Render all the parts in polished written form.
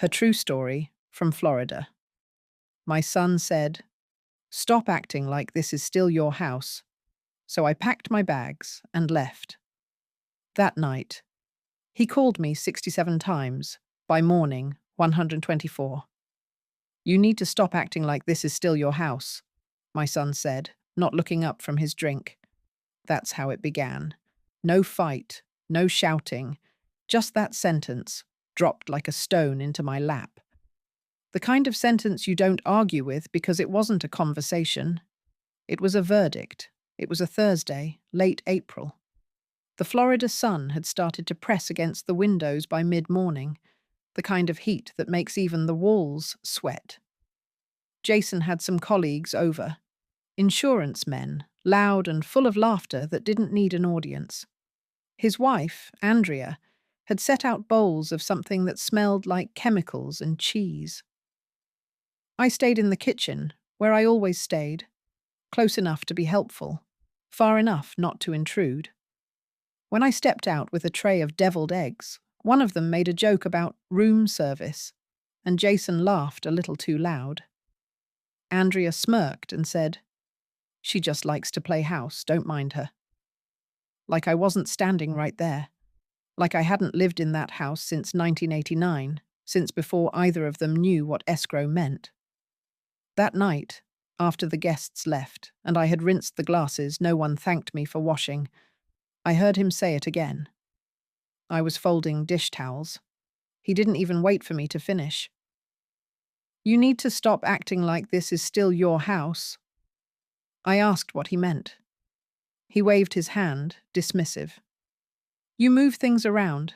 Her true story from Florida. My son said, "Stop acting like this is still your house." So I packed my bags and left. That night, he called me 67 times, by morning, 124. "You need to stop acting like this is still your house," my son said, not looking up from his drink. That's how it began. No fight, no shouting, just that sentence, dropped like a stone into my lap. The kind of sentence you don't argue with because it wasn't a conversation. It was a verdict. It was a Thursday, late April. The Florida sun had started to press against the windows by mid-morning, the kind of heat that makes even the walls sweat. Jason had some colleagues over, insurance men, loud and full of laughter that didn't need an audience. His wife, Andrea, had set out bowls of something that smelled like chemicals and cheese. I stayed in the kitchen, where I always stayed, close enough to be helpful, far enough not to intrude. When I stepped out with a tray of deviled eggs, one of them made a joke about room service, and Jason laughed a little too loud. Andrea smirked and said, "She just likes to play house, don't mind her." Like I wasn't standing right there. Like I hadn't lived in that house since 1989, since before either of them knew what escrow meant. That night, after the guests left, and I had rinsed the glasses no one thanked me for washing, I heard him say it again. I was folding dish towels. He didn't even wait for me to finish. "You need to stop acting like this is still your house." I asked what he meant. He waved his hand, dismissive. "You move things around.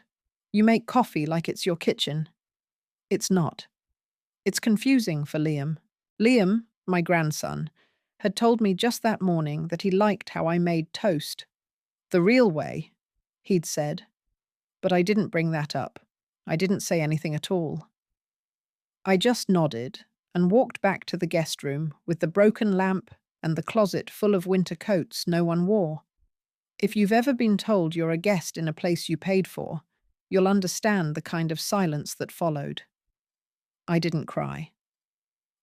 You make coffee like it's your kitchen." It's not. It's confusing for Liam. Liam, my grandson, had told me just that morning that he liked how I made toast. "The real way," he'd said. But I didn't bring that up. I didn't say anything at all. I just nodded and walked back to the guest room with the broken lamp and the closet full of winter coats no one wore. If you've ever been told you're a guest in a place you paid for, you'll understand the kind of silence that followed. I didn't cry.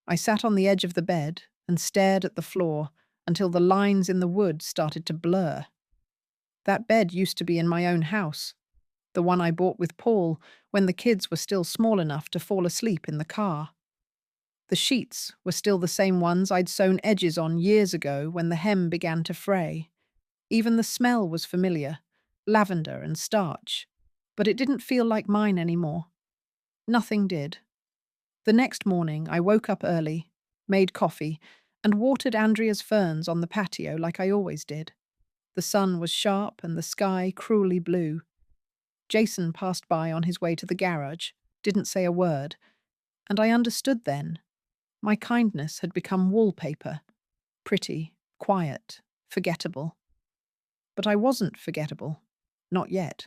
I sat on the edge of the bed and stared at the floor until the lines in the wood started to blur. That bed used to be in my own house, the one I bought with Paul when the kids were still small enough to fall asleep in the car. The sheets were still the same ones I'd sewn edges on years ago when the hem began to fray. Even the smell was familiar, lavender and starch, but it didn't feel like mine anymore. Nothing did. The next morning, I woke up early, made coffee, and watered Andrea's ferns on the patio like I always did. The sun was sharp and the sky cruelly blue. Jason passed by on his way to the garage, didn't say a word, and I understood then. My kindness had become wallpaper, pretty, quiet, forgettable. But I wasn't forgettable, not yet.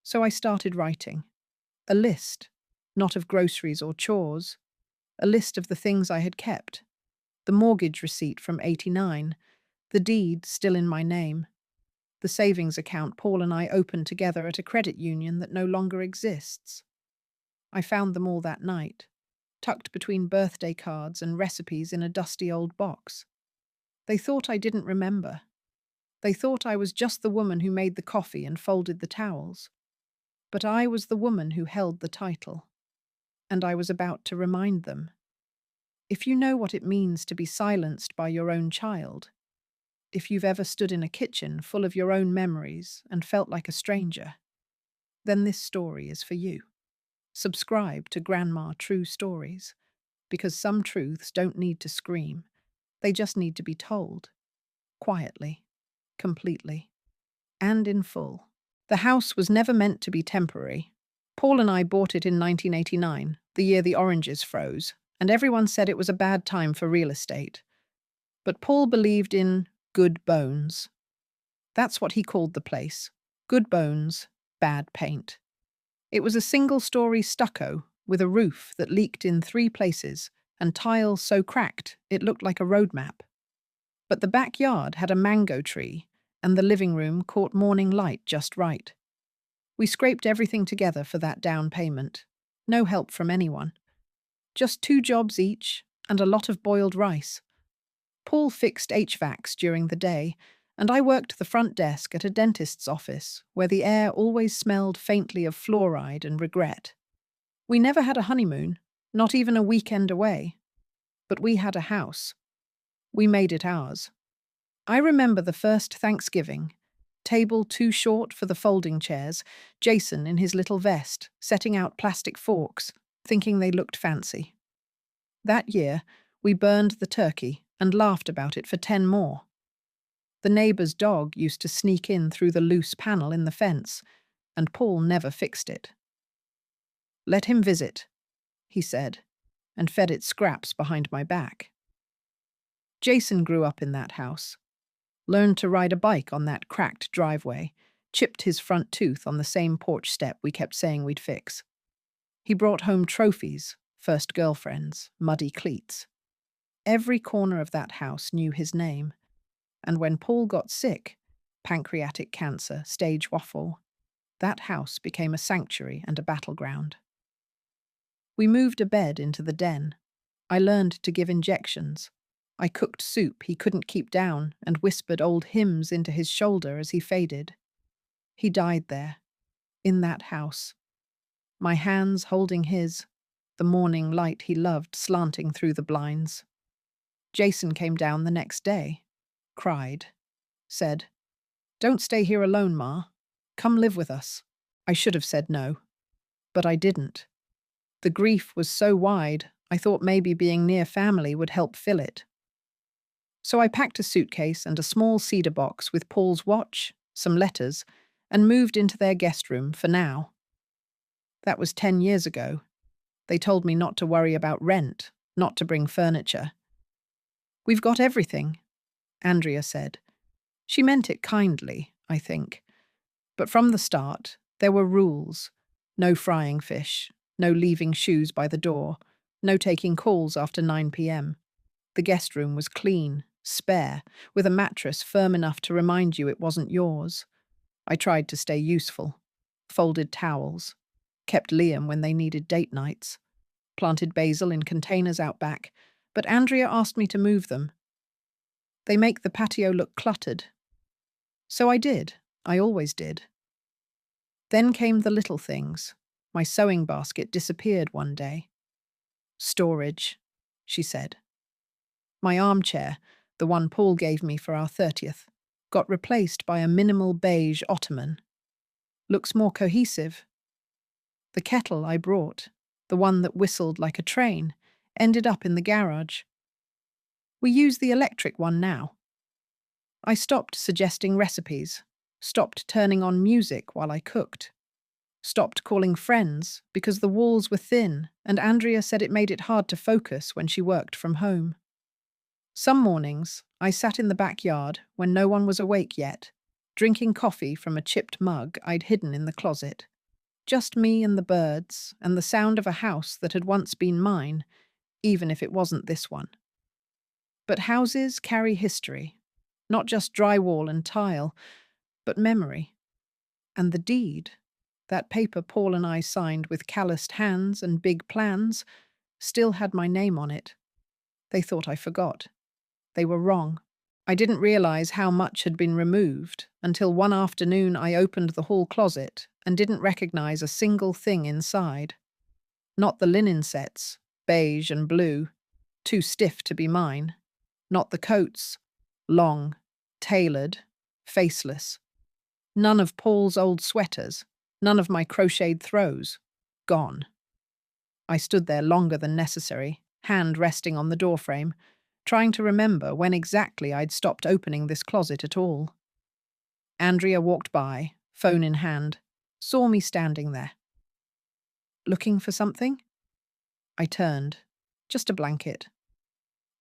So I started writing. A list, not of groceries or chores, a list of the things I had kept. The mortgage receipt from '89, the deed still in my name, the savings account Paul and I opened together at a credit union that no longer exists. I found them all that night, tucked between birthday cards and recipes in a dusty old box. They thought I didn't remember. They thought I was just the woman who made the coffee and folded the towels. But I was the woman who held the title. And I was about to remind them. If you know what it means to be silenced by your own child, if you've ever stood in a kitchen full of your own memories and felt like a stranger, then this story is for you. Subscribe to Grandma True Stories, because some truths don't need to scream. They just need to be told. Quietly, completely, and in full. The house was never meant to be temporary. Paul and I bought it in 1989, the year the oranges froze, and everyone said it was a bad time for real estate. But Paul believed in good bones. That's what he called the place. Good bones, bad paint. It was a single-story stucco with a roof that leaked in 3 places and tile so cracked it looked like a road map. But the backyard had a mango tree, and the living room caught morning light just right. We scraped everything together for that down payment. No help from anyone. Just 2 jobs each and a lot of boiled rice. Paul fixed HVACs during the day, and I worked the front desk at a dentist's office where the air always smelled faintly of fluoride and regret. We never had a honeymoon, not even a weekend away. But we had a house. We made it ours. I remember the first Thanksgiving, table too short for the folding chairs, Jason in his little vest, setting out plastic forks, thinking they looked fancy. That year, we burned the turkey and laughed about it for 10 more. The neighbour's dog used to sneak in through the loose panel in the fence, and Paul never fixed it. "Let him visit," he said, and fed it scraps behind my back. Jason grew up in that house, learned to ride a bike on that cracked driveway, chipped his front tooth on the same porch step we kept saying we'd fix. He brought home trophies, first girlfriends, muddy cleats. Every corner of that house knew his name, and when Paul got sick, pancreatic cancer, stage waffle, that house became a sanctuary and a battleground. We moved a bed into the den. I learned to give injections. I cooked soup he couldn't keep down and whispered old hymns into his shoulder as he faded. He died there, in that house. My hands holding his, the morning light he loved slanting through the blinds. Jason came down the next day, cried, said, "Don't stay here alone, Ma. Come live with us." I should have said no, but I didn't. The grief was so wide, I thought maybe being near family would help fill it. So I packed a suitcase and a small cedar box with Paul's watch, some letters, and moved into their guest room for now. That was 10 years ago. They told me not to worry about rent, not to bring furniture. "We've got everything," Andrea said. She meant it kindly, I think. But from the start, there were rules. No frying fish, no leaving shoes by the door, no taking calls after 9 p.m. The guest room was clean, spare, with a mattress firm enough to remind you it wasn't yours. I tried to stay useful. Folded towels. Kept Liam when they needed date nights. Planted basil in containers out back, but Andrea asked me to move them. They make the patio look cluttered. So I did. I always did. Then came the little things. My sewing basket disappeared one day. "Storage," she said. My armchair, the one Paul gave me for our 30th, got replaced by a minimal beige ottoman. Looks more cohesive. The kettle I brought, the one that whistled like a train, ended up in the garage. We use the electric one now. I stopped suggesting recipes, stopped turning on music while I cooked, stopped calling friends because the walls were thin and Andrea said it made it hard to focus when she worked from home. Some mornings, I sat in the backyard when no one was awake yet, drinking coffee from a chipped mug I'd hidden in the closet. Just me and the birds and the sound of a house that had once been mine, even if it wasn't this one. But houses carry history, not just drywall and tile, but memory. And the deed, that paper Paul and I signed with calloused hands and big plans, still had my name on it. They thought I forgot. They were wrong. I didn't realize how much had been removed until one afternoon I opened the hall closet and didn't recognize a single thing inside. Not the linen sets, beige and blue, too stiff to be mine. Not the coats, long, tailored, faceless. None of Paul's old sweaters, none of my crocheted throws. Gone. I stood there longer than necessary, hand resting on the doorframe, trying to remember when exactly I'd stopped opening this closet at all. Andrea walked by, phone in hand, saw me standing there. "Looking for something?" I turned. "Just a blanket."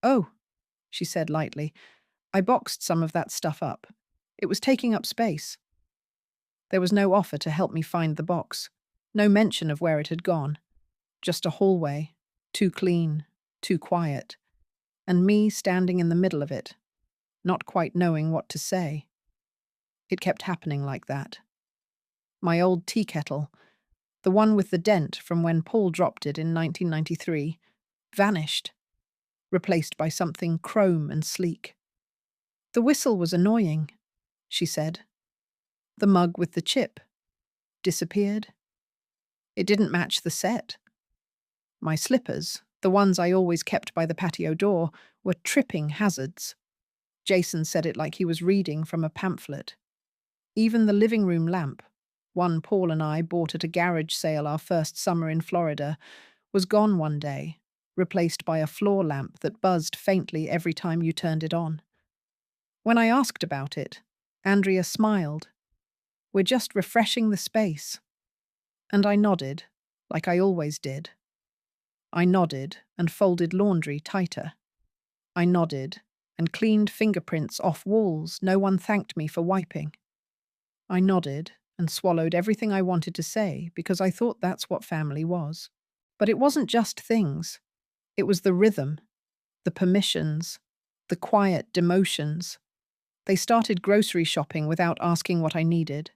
"Oh," she said lightly. "I boxed some of that stuff up. It was taking up space." There was no offer to help me find the box, no mention of where it had gone. Just a hallway, too clean, too quiet, and me standing in the middle of it, not quite knowing what to say. It kept happening like that. My old tea kettle, The one with the dent from when Paul dropped it in 1993, vanished, replaced by something chrome and sleek. The whistle was annoying, she said. The mug with the chip disappeared. It didn't match the set. My slippers, the ones I always kept by the patio door, were tripping hazards. Jason said it like he was reading from a pamphlet. Even the living room lamp, one Paul and I bought at a garage sale our first summer in Florida, was gone one day, replaced by a floor lamp that buzzed faintly every time you turned it on. When I asked about it, Andrea smiled. "We're just refreshing the space." And I nodded, like I always did. I nodded and folded laundry tighter. I nodded and cleaned fingerprints off walls no one thanked me for wiping. I nodded and swallowed everything I wanted to say because I thought that's what family was. But it wasn't just things. It was the rhythm, the permissions, the quiet demotions. They started grocery shopping without asking what I needed.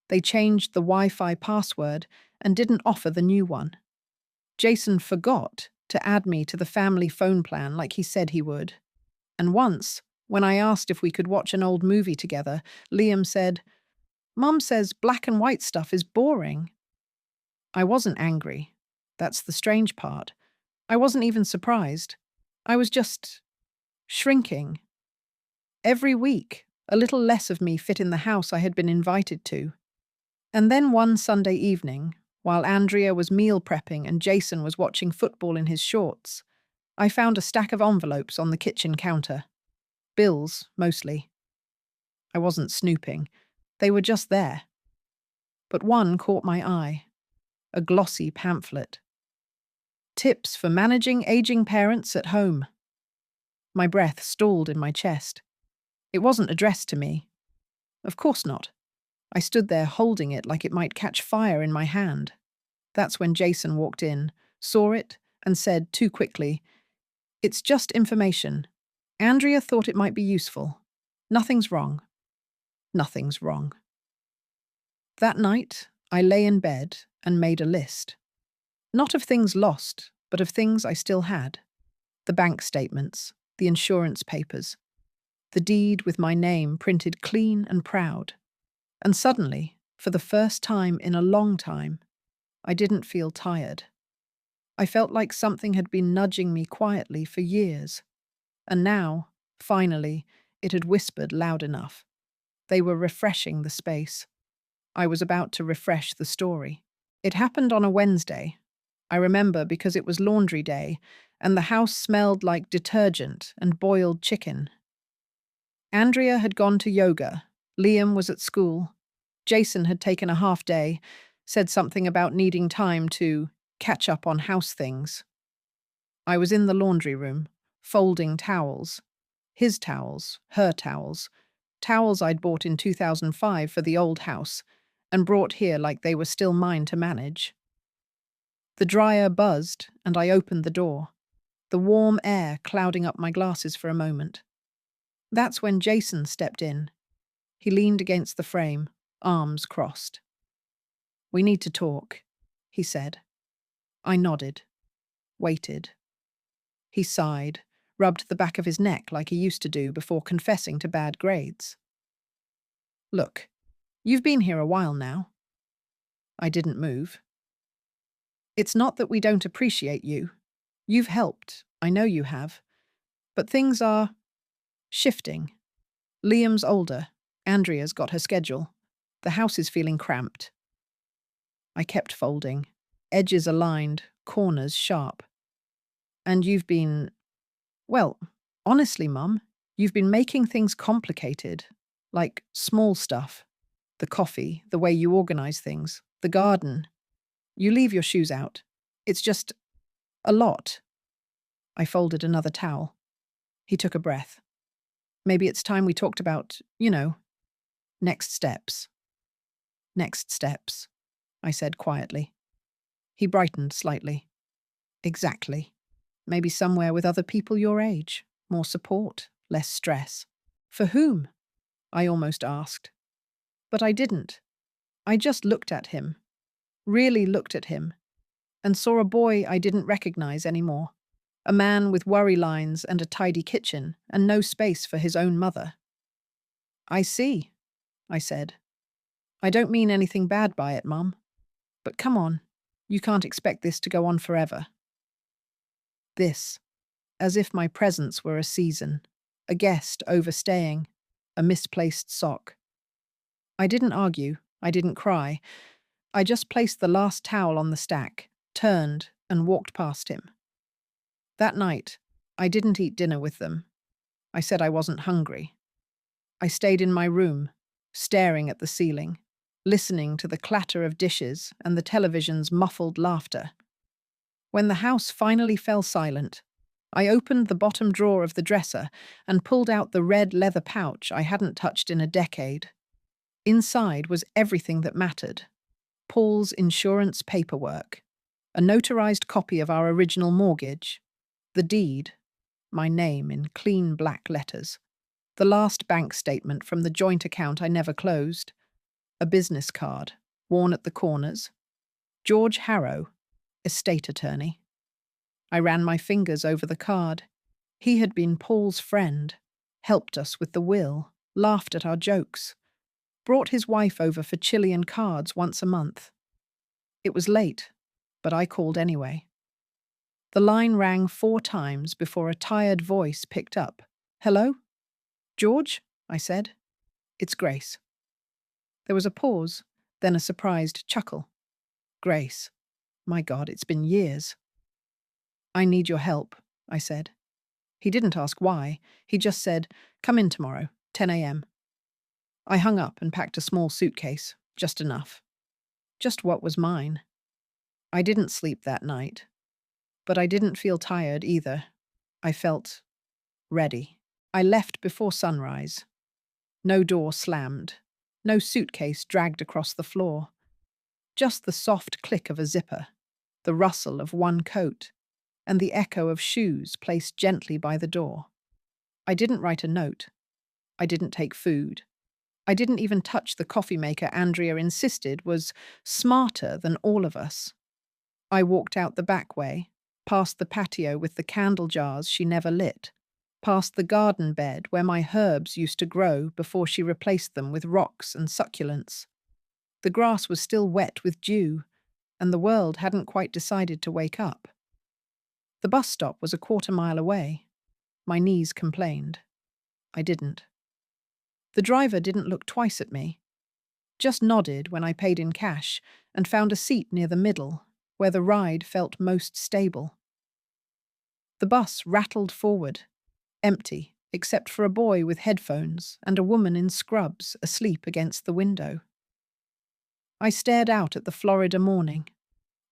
They changed the Wi-Fi password and didn't offer the new one. Jason forgot to add me to the family phone plan like he said he would. And once, when I asked if we could watch an old movie together, Liam said, "Mum says black and white stuff is boring." I wasn't angry. That's the strange part. I wasn't even surprised. I was just shrinking. Every week, a little less of me fit in the house I had been invited to. And then one Sunday evening, while Andrea was meal prepping and Jason was watching football in his shorts, I found a stack of envelopes on the kitchen counter. Bills, mostly. I wasn't snooping. They were just there. But one caught my eye. A glossy pamphlet. Tips for managing aging parents at home. My breath stalled in my chest. It wasn't addressed to me. Of course not. I stood there holding it like it might catch fire in my hand. That's when Jason walked in, saw it, and said too quickly, "It's just information. Andrea thought it might be useful. Nothing's wrong." Nothing's wrong. That night, I lay in bed and made a list. Not of things lost, but of things I still had. The bank statements, the insurance papers, the deed with my name printed clean and proud. And suddenly, for the first time in a long time, I didn't feel tired. I felt like something had been nudging me quietly for years. And now, finally, it had whispered loud enough. They were refreshing the space. I was about to refresh the story. It happened on a Wednesday. I remember because it was laundry day, and the house smelled like detergent and boiled chicken. Andrea had gone to yoga. Liam was at school. Jason had taken a half day, said something about needing time to catch up on house things. I was in the laundry room, folding towels. His towels, her towels. Towels I'd bought in 2005 for the old house, and brought here like they were still mine to manage. The dryer buzzed, and I opened the door, the warm air clouding up my glasses for a moment. That's when Jason stepped in. He leaned against the frame, arms crossed. "We need to talk," he said. I nodded, waited. He sighed, rubbed the back of his neck like he used to do before confessing to bad grades. "Look, you've been here a while now." I didn't move. "It's not that we don't appreciate you. You've helped, I know you have. But things are shifting. Liam's older. Andrea's got her schedule. The house is feeling cramped." I kept folding, edges aligned, corners sharp. "And you've been, well, honestly, Mum, you've been making things complicated, like small stuff. The coffee, the way you organize things, the garden. You leave your shoes out. It's just a lot." I folded another towel. He took a breath. "Maybe it's time we talked about, next steps." "Next steps," I said quietly. He brightened slightly. "Exactly. Maybe somewhere with other people your age. More support, less stress." "For whom?" I almost asked. But I didn't. I just looked at him. really looked at him, and saw a boy I didn't recognize anymore. A man with worry lines and a tidy kitchen, and no space for his own mother. "I see," I said. "I don't mean anything bad by it, Mum. But come on, you can't expect this to go on forever." This, as if my presence were a season, a guest overstaying, a misplaced sock. I didn't argue, I didn't cry. I just placed the last towel on the stack, turned, and walked past him. That night, I didn't eat dinner with them. I said I wasn't hungry. I stayed in my room, staring at the ceiling, listening to the clatter of dishes and the television's muffled laughter. When the house finally fell silent, I opened the bottom drawer of the dresser and pulled out the red leather pouch I hadn't touched in a decade. Inside was everything that mattered. Paul's insurance paperwork, a notarized copy of our original mortgage, the deed, my name in clean black letters, the last bank statement from the joint account I never closed, a business card, worn at the corners, George Harrow, estate attorney. I ran my fingers over the card. He had been Paul's friend, helped us with the will, laughed at our jokes, brought his wife over for Chilean cards once a month. It was late, but I called anyway. The line rang 4 times before a tired voice picked up. "Hello? George?" I said. "It's Grace." There was a pause, then a surprised chuckle. "Grace. My God, it's been years." "I need your help," I said. He didn't ask why. He just said, "Come in tomorrow, 10 a.m. I hung up and packed a small suitcase, just enough. Just what was mine. I didn't sleep that night. But I didn't feel tired either. I felt ready. I left before sunrise. No door slammed. No suitcase dragged across the floor. Just the soft click of a zipper, the rustle of one coat, and the echo of shoes placed gently by the door. I didn't write a note. I didn't take food. I didn't even touch the coffee maker Andrea insisted was smarter than all of us. I walked out the back way, past the patio with the candle jars she never lit, past the garden bed where my herbs used to grow before she replaced them with rocks and succulents. The grass was still wet with dew, and the world hadn't quite decided to wake up. The bus stop was a 1/4 mile away. My knees complained. I didn't. The driver didn't look twice at me, just nodded when I paid in cash and found a seat near the middle, where the ride felt most stable. The bus rattled forward, empty except for a boy with headphones and a woman in scrubs asleep against the window. I stared out at the Florida morning,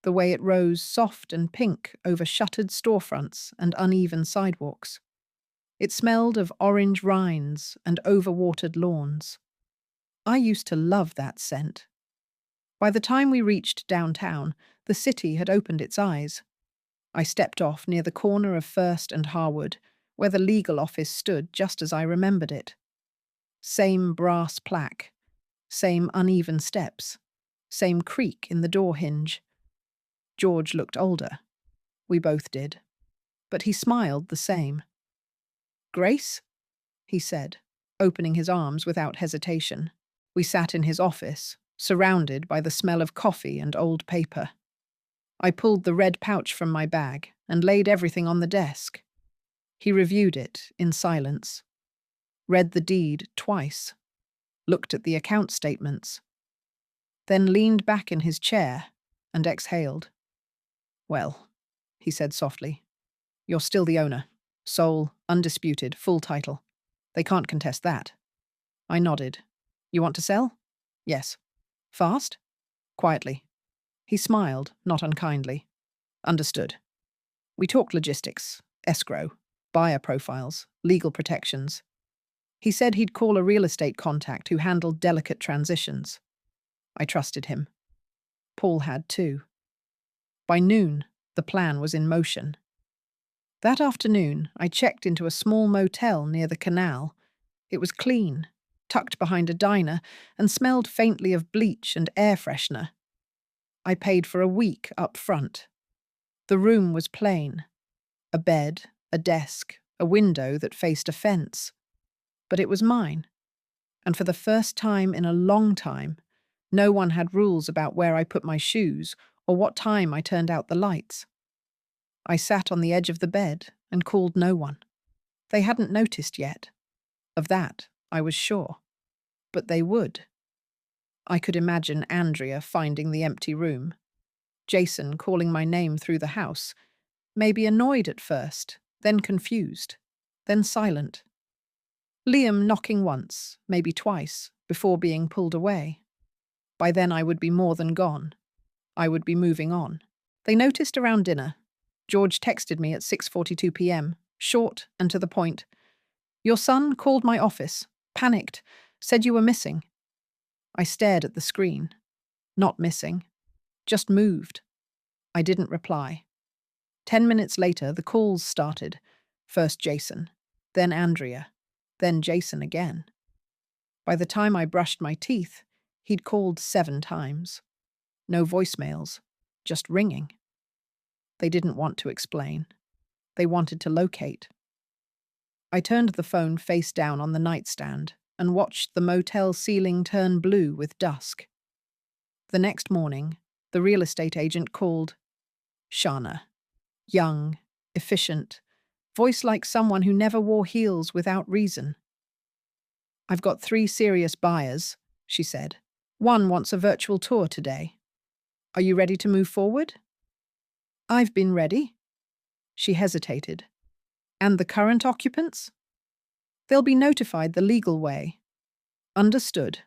the way it rose soft and pink over shuttered storefronts and uneven sidewalks. It smelled of orange rinds and overwatered lawns. I used to love that scent. By the time we reached downtown, the city had opened its eyes. I stepped off near the corner of First and Harwood, where the legal office stood just as I remembered it. Same brass plaque, same uneven steps, same creak in the door hinge. George looked older. We both did. But he smiled the same. "Grace?" he said, opening his arms without hesitation. We sat in his office, surrounded by the smell of coffee and old paper. I pulled the red pouch from my bag and laid everything on the desk. He reviewed it in silence, read the deed twice, looked at the account statements, then leaned back in his chair and exhaled. "Well," he said softly, "you're still the owner. Sole, undisputed, full title. They can't contest that." I nodded. "You want to sell?" "Yes." "Fast?" "Quietly." He smiled, not unkindly. "Understood." We talked logistics, escrow, buyer profiles, legal protections. He said he'd call a real estate contact who handled delicate transitions. I trusted him. Paul had too. By noon, the plan was in motion. That afternoon, I checked into a small motel near the canal. It was clean, tucked behind a diner, and smelled faintly of bleach and air freshener. I paid for a week up front. The room was plain. A bed, a desk, a window that faced a fence. But it was mine. And for the first time in a long time, no one had rules about where I put my shoes or what time I turned out the lights. I sat on the edge of the bed and called no one. They hadn't noticed yet. Of that, I was sure. But they would. I could imagine Andrea finding the empty room, Jason calling my name through the house, maybe annoyed at first, then confused, then silent. Liam knocking once, maybe twice, before being pulled away. By then I would be more than gone. I would be moving on. They noticed around dinner. George texted me at 6:42 p.m., short and to the point. "Your son called my office, panicked, said you were missing." I stared at the screen. Not missing. Just moved. I didn't reply. 10 minutes later, the calls started. First Jason, then Andrea, then Jason again. By the time I brushed my teeth, he'd called 7 times. No voicemails, just ringing. They didn't want to explain. They wanted to locate. I turned the phone face down on the nightstand and watched the motel ceiling turn blue with dusk. The next morning, the real estate agent called. Shana. Young, efficient, voice like someone who never wore heels without reason. "I've got 3 serious buyers," she said. "One wants a virtual tour today. Are you ready to move forward?" "I've been ready." She hesitated. "And the current occupants?" "They'll be notified the legal way." "Understood."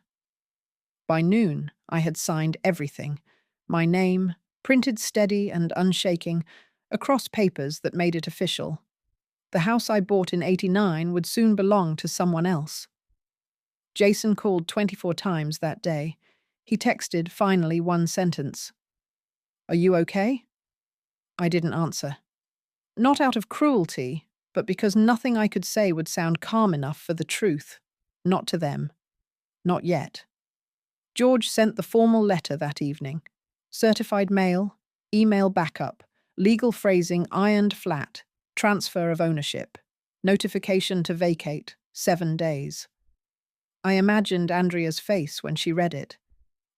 By noon, I had signed everything. My name, printed steady and unshaking, across papers that made it official. The house I bought in '89 would soon belong to someone else. Jason called 24 times that day. He texted finally one sentence. "Are you okay?" I didn't answer. Not out of cruelty, but because nothing I could say would sound calm enough for the truth. Not to them. Not yet. George sent the formal letter that evening. Certified mail, email backup, legal phrasing ironed flat, transfer of ownership, notification to vacate, 7 days. I imagined Andrea's face when she read it.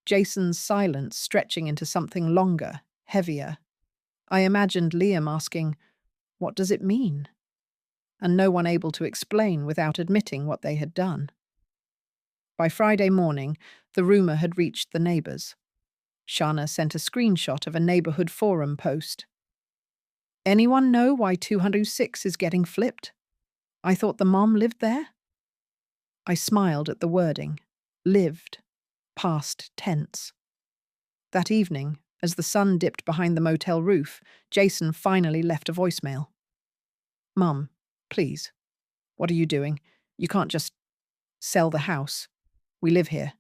Jason's silence stretching into something longer, heavier. I imagined Liam asking, "What does it mean?" And no one able to explain without admitting what they had done. By Friday morning, the rumor had reached the neighbors. Shana sent a screenshot of a neighborhood forum post. "Anyone know why 206 is getting flipped? I thought the mom lived there?" I smiled at the wording. Lived. Past tense. That evening, as the sun dipped behind the motel roof, Jason finally left a voicemail. "Mum, please. What are you doing? You can't just sell the house. We live here.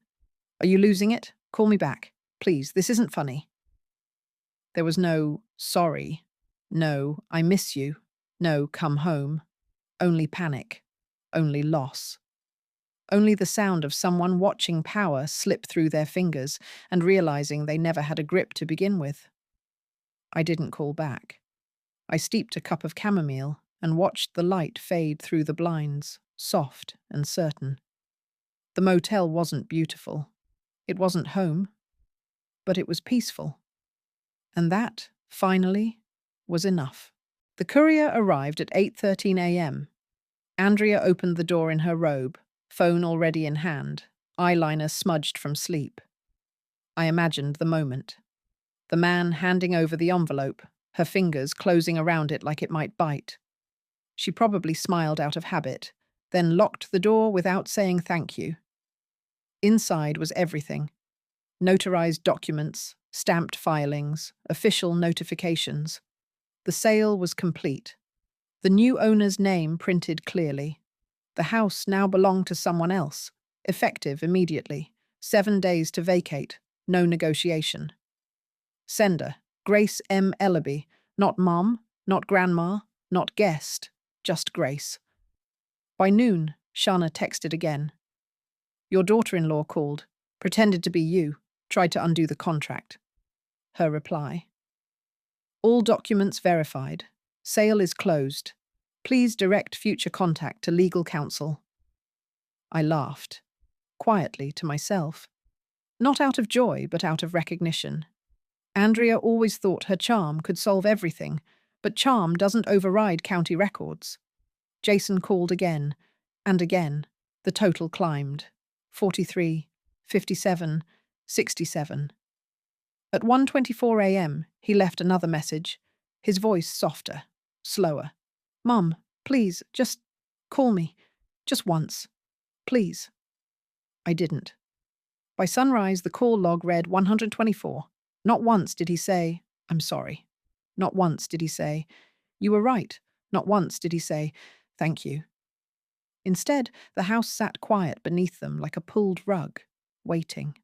Are you losing it? Call me back. Please, this isn't funny." There was no sorry, no I miss you, no come home, only panic, only loss. Only the sound of someone watching power slip through their fingers and realizing they never had a grip to begin with. I didn't call back. I steeped a cup of chamomile and watched the light fade through the blinds, soft and certain. The motel wasn't beautiful. It wasn't home. But it was peaceful. And that, finally, was enough. The courier arrived at 8:13 a.m. Andrea opened the door in her robe, phone already in hand, eyeliner smudged from sleep. I imagined the moment. The man handing over the envelope, her fingers closing around it like it might bite. She probably smiled out of habit, then locked the door without saying thank you. Inside was everything. Notarized documents, stamped filings, official notifications. The sale was complete. The new owner's name printed clearly. The house now belonged to someone else, effective immediately. 7 days to vacate, no negotiation. Sender, Grace M. Ellaby, not mom, not grandma, not guest, just Grace. By noon, Shana texted again. "Your daughter-in-law called, pretended to be you, tried to undo the contract." Her reply. All documents verified. Sale is closed. Please direct future contact to legal counsel. I laughed, quietly to myself. Not out of joy, but out of recognition. Andrea always thought her charm could solve everything, but charm doesn't override county records. Jason called again, and again. The total climbed. 43, 57, 67. At 1:24 a.m., he left another message, his voice softer, slower. Mum, please, just call me. Just once. Please. I didn't. By sunrise, the call log read 124. Not once did he say, I'm sorry. Not once did he say, you were right. Not once did he say, thank you. Instead, the house sat quiet beneath them like a pulled rug, waiting.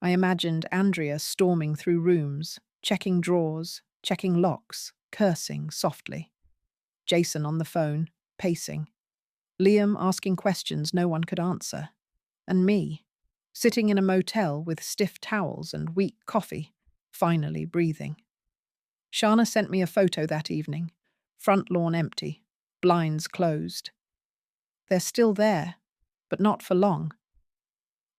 I imagined Andrea storming through rooms, checking drawers, checking locks, cursing softly. Jason on the phone, pacing. Liam asking questions no one could answer. And me, sitting in a motel with stiff towels and weak coffee, finally breathing. Shana sent me a photo that evening. Front lawn empty, blinds closed. They're still there, but not for long.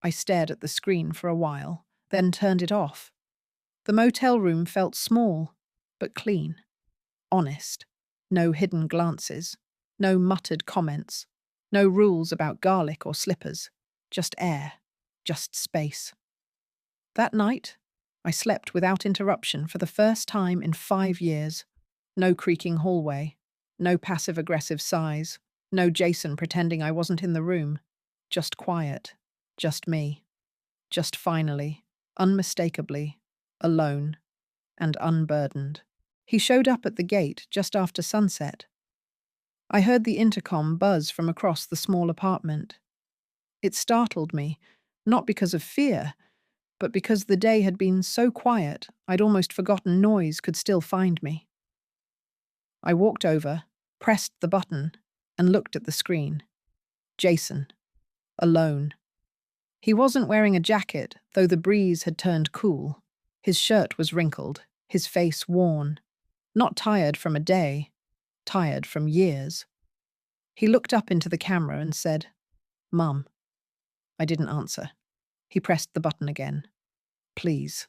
I stared at the screen for a while, then turned it off. The motel room felt small, but clean. Honest. No hidden glances. No muttered comments. No rules about garlic or slippers. Just air. Just space. That night, I slept without interruption for the first time in 5 years. No creaking hallway. No passive-aggressive sighs. No Jason pretending I wasn't in the room. Just quiet. Just me. Just finally, unmistakably, alone and unburdened. He showed up at the gate just after sunset. I heard the intercom buzz from across the small apartment. It startled me, not because of fear, but because the day had been so quiet I'd almost forgotten noise could still find me. I walked over, pressed the button, and looked at the screen. Jason. Alone. He wasn't wearing a jacket, though the breeze had turned cool. His shirt was wrinkled, his face worn. Not tired from a day, tired from years. He looked up into the camera and said, Mum. I didn't answer. He pressed the button again. Please.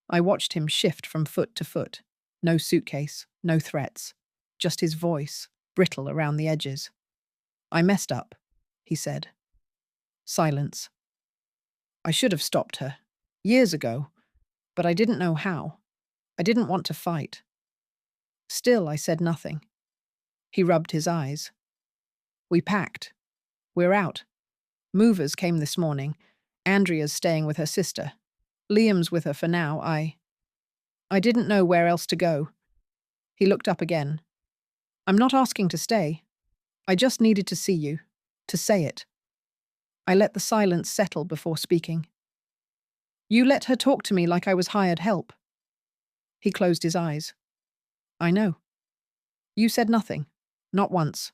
I watched him shift from foot to foot. No suitcase, no threats. Just his voice, brittle around the edges. I messed up, he said. Silence. I should have stopped her, years ago, but I didn't know how. I didn't want to fight. Still, I said nothing. He rubbed his eyes. We packed. We're out. Movers came this morning. Andrea's staying with her sister. Liam's with her for now. I didn't know where else to go. He looked up again. I'm not asking to stay. I just needed to see you, to say it. I let the silence settle before speaking. You let her talk to me like I was hired help. He closed his eyes. I know. You said nothing. Not once.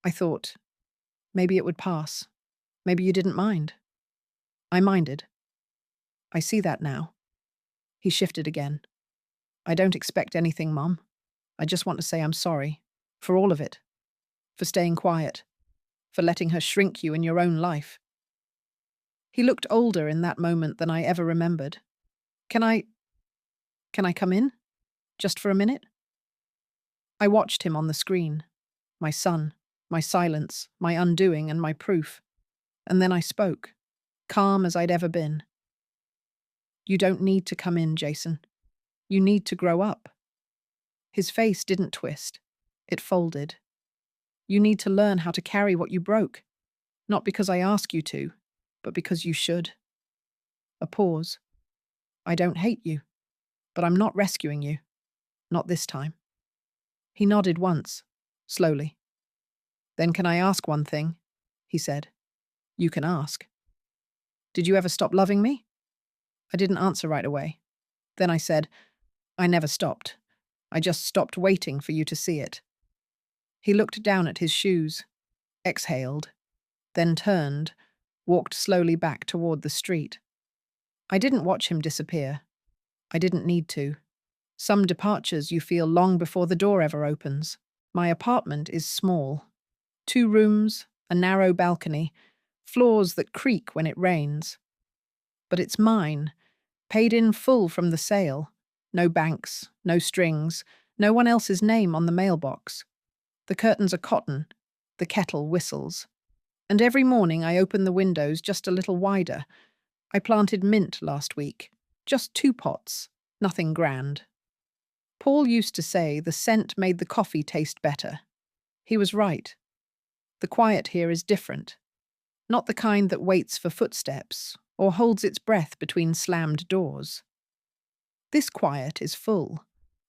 I thought, maybe it would pass. Maybe you didn't mind. I minded. I see that now. He shifted again. I don't expect anything, Mum. I just want to say I'm sorry. For all of it. For staying quiet. For letting her shrink you in your own life. He looked older in that moment than I ever remembered. Can I come in? Just for a minute? I watched him on the screen. My son, my silence, my undoing and my proof. And then I spoke, calm as I'd ever been. You don't need to come in, Jason. You need to grow up. His face didn't twist. It folded. You need to learn how to carry what you broke. Not because I ask you to, but because you should. A pause. I don't hate you, but I'm not rescuing you. Not this time. He nodded once, slowly. Then can I ask one thing? He said. You can ask. Did you ever stop loving me? I didn't answer right away. Then I said, I never stopped. I just stopped waiting for you to see it. He looked down at his shoes, exhaled, then turned, walked slowly back toward the street. I didn't watch him disappear. I didn't need to. Some departures you feel long before the door ever opens. My apartment is small. 2 rooms, a narrow balcony, floors that creak when it rains. But it's mine, paid in full from the sale. No banks, no strings, no one else's name on the mailbox. The curtains are cotton, the kettle whistles. And every morning I open the windows just a little wider. I planted mint last week. Just 2 pots, nothing grand. Paul used to say the scent made the coffee taste better. He was right. The quiet here is different. Not the kind that waits for footsteps or holds its breath between slammed doors. This quiet is full,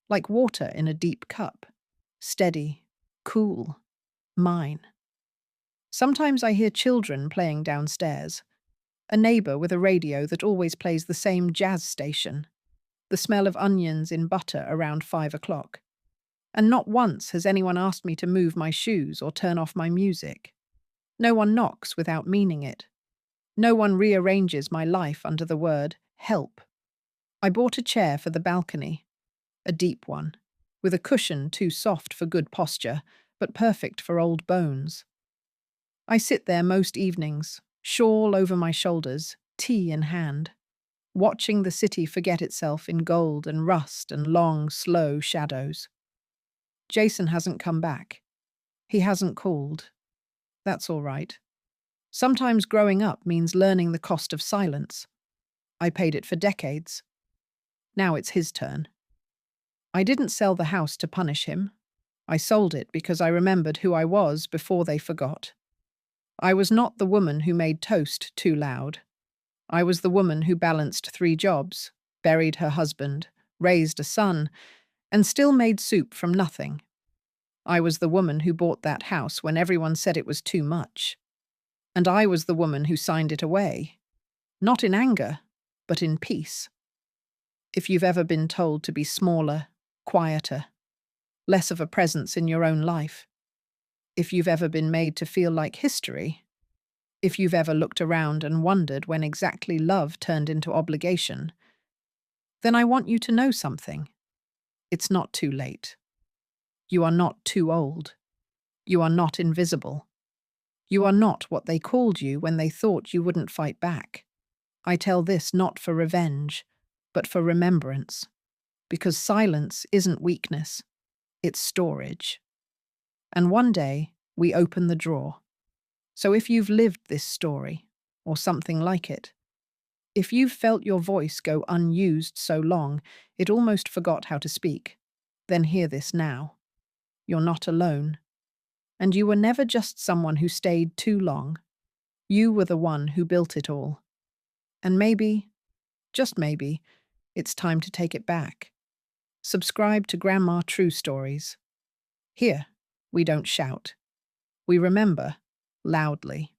like water in a deep cup. Steady, cool, mine. Sometimes I hear children playing downstairs. A neighbour with a radio that always plays the same jazz station. The smell of onions in butter around 5 o'clock. And not once has anyone asked me to move my shoes or turn off my music. No one knocks without meaning it. No one rearranges my life under the word help. I bought a chair for the balcony, a deep one, with a cushion too soft for good posture, but perfect for old bones. I sit there most evenings, shawl over my shoulders, tea in hand, watching the city forget itself in gold and rust and long, slow shadows. Jason hasn't come back. He hasn't called. That's all right. Sometimes growing up means learning the cost of silence. I paid it for decades. Now it's his turn. I didn't sell the house to punish him. I sold it because I remembered who I was before they forgot. I was not the woman who made toast too loud. I was the woman who balanced 3 jobs, buried her husband, raised a son, and still made soup from nothing. I was the woman who bought that house when everyone said it was too much. And I was the woman who signed it away. Not in anger, but in peace. If you've ever been told to be smaller, quieter, less of a presence in your own life, if you've ever been made to feel like history, if you've ever looked around and wondered when exactly love turned into obligation, then I want you to know something. It's not too late. You are not too old. You are not invisible. You are not what they called you when they thought you wouldn't fight back. I tell this not for revenge, but for remembrance. Because silence isn't weakness, it's storage. And one day, we open the drawer. So if you've lived this story, or something like it, if you've felt your voice go unused so long it almost forgot how to speak, then hear this now. You're not alone. And you were never just someone who stayed too long. You were the one who built it all. And maybe, just maybe, it's time to take it back. Subscribe to Grandma True Stories. Here, we don't shout. We remember loudly.